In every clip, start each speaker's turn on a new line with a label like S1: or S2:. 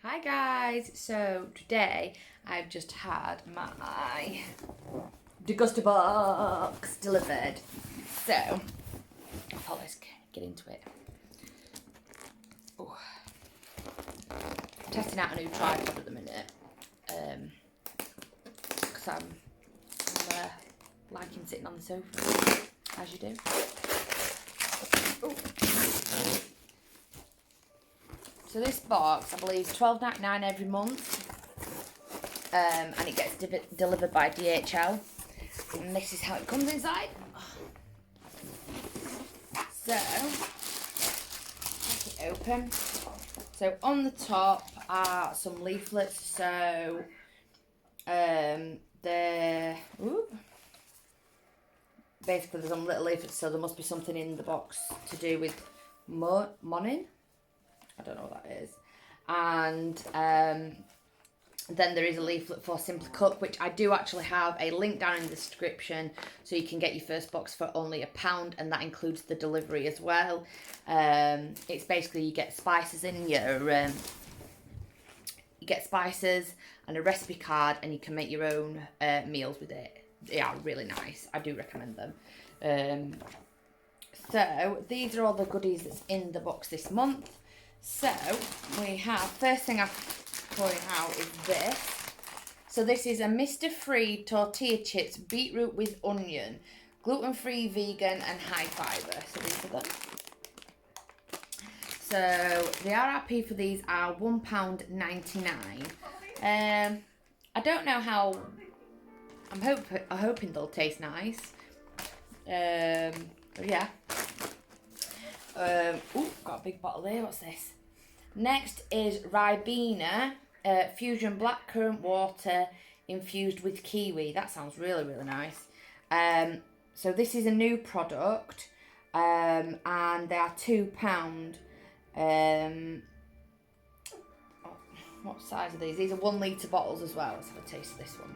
S1: Hi guys, so today I've just had my Degustabox delivered. So, I thought let's get into it. Ooh. I'm testing out a new tripod at the minute. Because I'm liking sitting on the sofa, as you do. Ooh. So this box, I believe, is $12.99 every month, and it gets delivered by DHL. And this is how it comes inside. So, take it open. So on the top are some leaflets. So, basically there's some little leaflets. So there must be something in the box to do with morning. I don't know what that is. And then there is a leaflet for Simply Cook, which I do actually have a link down in the description, so you can get your first box for only £1, and that includes the delivery as well. It's basically you get spices in your you get spices and a recipe card, and you can make your own meals with it. They are really nice. I do recommend them. So these are all the goodies that's in the box this month. So, we have, first thing I'm pouring out is this. So this is a Mr. tortilla chips, beetroot with onion, gluten-free, vegan and high fibre. So these are them. So the RRP for these are £1.99. I don't know how, I'm hoping they'll taste nice. But yeah. Got a big bottle there. What's this? Next is Ribena Fusion Black Currant Water infused with kiwi. That sounds really, really nice. So this is a new product, and they are £2. What size are these? These are 1 litre bottles as well. Let's have a taste of this one.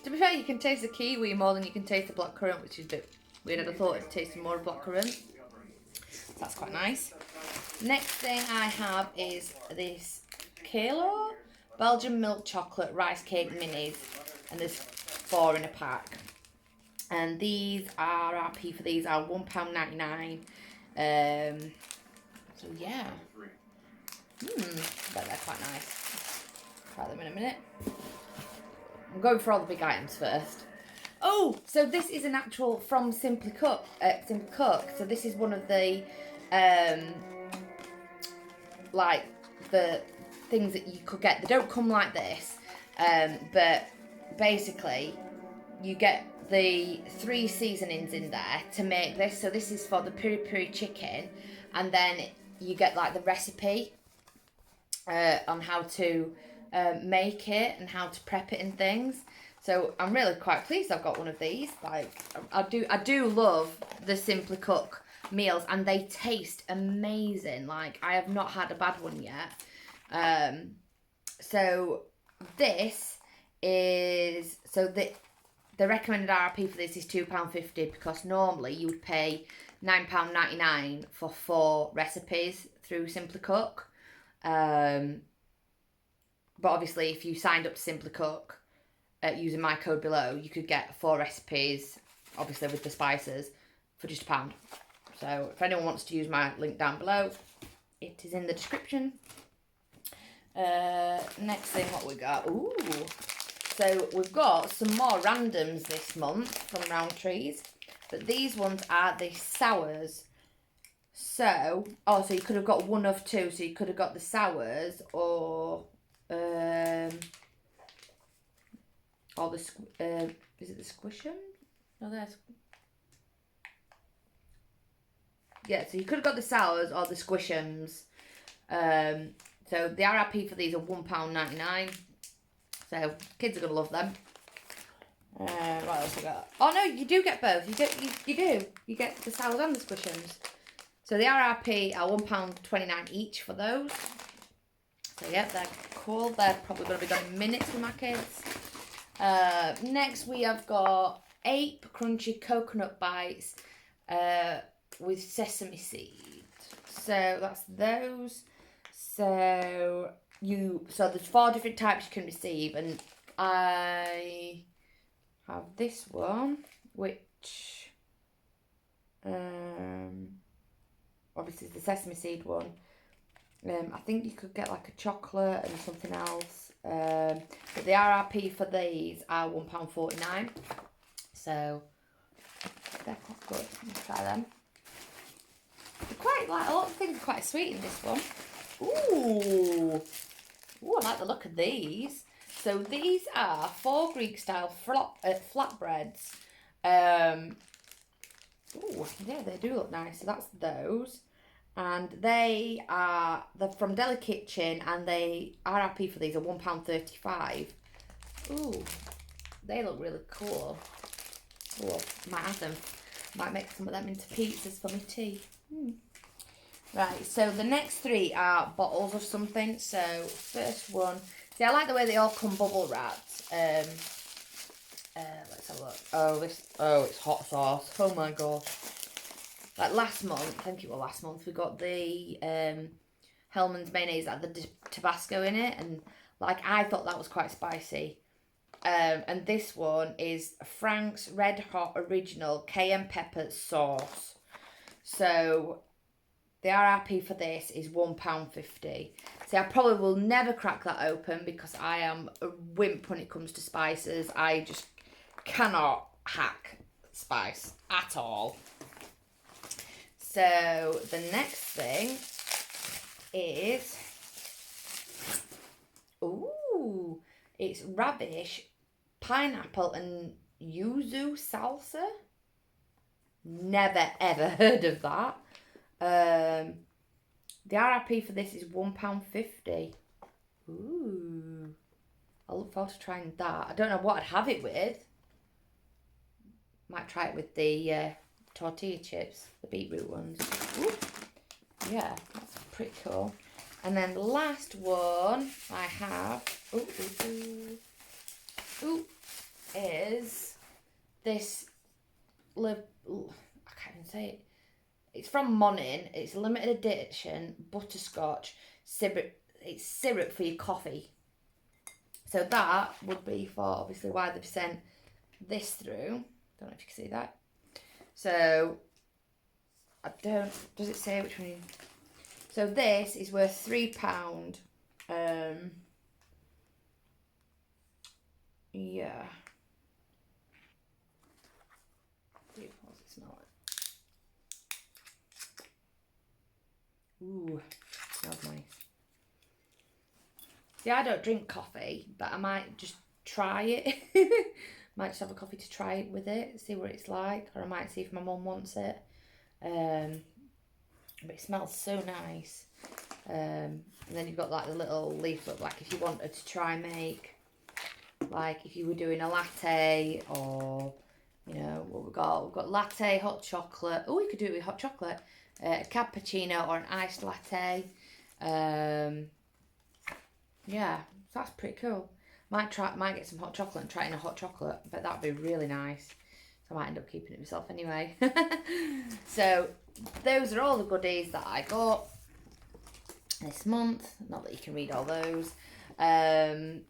S1: To be fair, you can taste the kiwi more than you can taste the black currant, which is a bit weird. I'd have thought it tasted more of black currant. So that's quite nice. Next thing I have is this Kilo Belgium milk chocolate rice cake minis, and there's 4 in a pack. And these RRP for these are £1.99. So yeah, but they're quite nice. Try them in a minute. I'm going for all the big items first. Oh, so this is an actual from Simply Cook. So this is one of the like the things that you could get. They don't come like this, but basically you get the 3 seasonings in there to make this. So this is for the piri piri chicken, and then you get like the recipe on how to make it and how to prep it and things. So I'm really quite pleased I've got one of these. Like I do love the Simply Cook meals, and they taste amazing. Like I have not had a bad one yet. So this is, so the recommended RRP for this is £2.50, because normally you would pay £9.99 for 4 recipes through Simply Cook. But obviously, if you signed up to Simply Cook using my code below, you could get 4 recipes, obviously with the spices, for just £1. So if anyone wants to use my link down below, it is in the description. Next thing, what we got? Ooh. So we've got some more randoms this month from Rowntrees. But these ones are the sours. So, so you could have got one of 2. So you could have got the sours or the is it the squishum? No, there's, yeah. So you could have got the sours or the squishums. So the RRP for these are £1.99. So kids are gonna love them. What else we got? Oh no, you do get both. You get the sours and the squishums. So the RRP are £1.29 each for those. So yeah, they're cool. They're probably going to be gone in minutes with my kids. Next we have got 8 crunchy coconut bites with sesame seed. So that's those. So there's 4 different types you can receive, and I have this one, which obviously is the sesame seed one. I think you could get like a chocolate and something else. But the RRP for these are £1.49. So they're quite good. Let's try them. They're quite like a lot of things are quite sweet in this one. Ooh, I like the look of these. So these are 4 Greek style flatbreads. Ooh, yeah, they do look nice. So that's those. And they're from Deli Kitchen, and they RRP for these are £1.35. Ooh, they look really cool. Oh, might have them. Might make some of them into pizzas for my tea. Right, so the next 3 are bottles of something. So first one, see, I like the way they all come bubble wrapped. Let's have a look. Oh, it's hot sauce. Oh my gosh. Like last month, I think it was last month, we got the Hellmann's mayonnaise that had the Tabasco in it, and like I thought that was quite spicy. And this one is Frank's Red Hot Original Cayenne Pepper Sauce. So the RRP for this is £1.50. See, I probably will never crack that open because I am a wimp when it comes to spices. I just cannot hack spice at all. So the next thing is, ooh, it's Radish, pineapple and Yuzu salsa. Never ever heard of that. The RRP for this is £1.50. Ooh, I look forward to trying that. I don't know what I'd have it with. Might try it with the tortilla chips, the beetroot ones. Ooh. Yeah, that's pretty cool. And then the last one I have is this I can't even say it. It's from Monin. It's limited edition butterscotch syrup. It's syrup for your coffee. So that would be for obviously why they've sent this through. Don't know if you can see that. So does it say which one? So this is worth £3. Yeah. Pause it, smell it. Ooh, smells nice. See, I don't drink coffee, but I might just try it. Might just have a coffee to try it with it, see what it's like, or I might see if my mum wants it. But it smells so nice. And then you've got like the little leaflet, like if you wanted to try and make, like if you were doing a latte, or you know what we've got latte, hot chocolate. Oh, you could do it with hot chocolate, a cappuccino or an iced latte. Yeah, so that's pretty cool. Might get some hot chocolate and try it in a hot chocolate, but that'd be really nice. So I might end up keeping it myself anyway. So those are all the goodies that I got this month. Not that you can read all those. There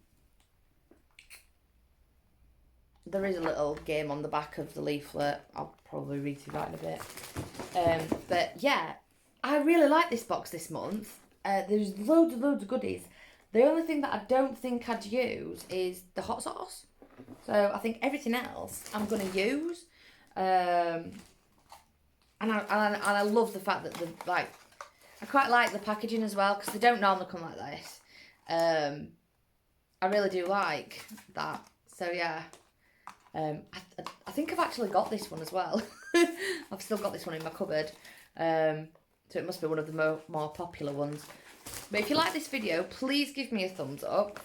S1: is a little game on the back of the leaflet. I'll probably read through that in a bit. But yeah, I really like this box this month. There's loads of goodies. The only thing that I don't think I'd use is the hot sauce. So I think everything else I'm going to use. And I love the fact that I quite like the packaging as well, because they don't normally come like this. I really do like that. So yeah. I think I've actually got this one as well. I've still got this one in my cupboard. So it must be one of the more popular ones. But if you like this video, please give me a thumbs up.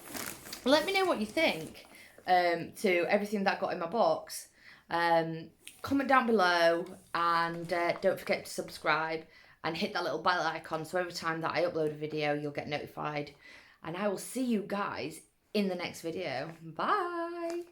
S1: Let me know what you think to everything that I got in my box. Comment down below, and don't forget to subscribe and hit that little bell icon so every time that I upload a video you'll get notified. And I will see you guys in the next video. Bye!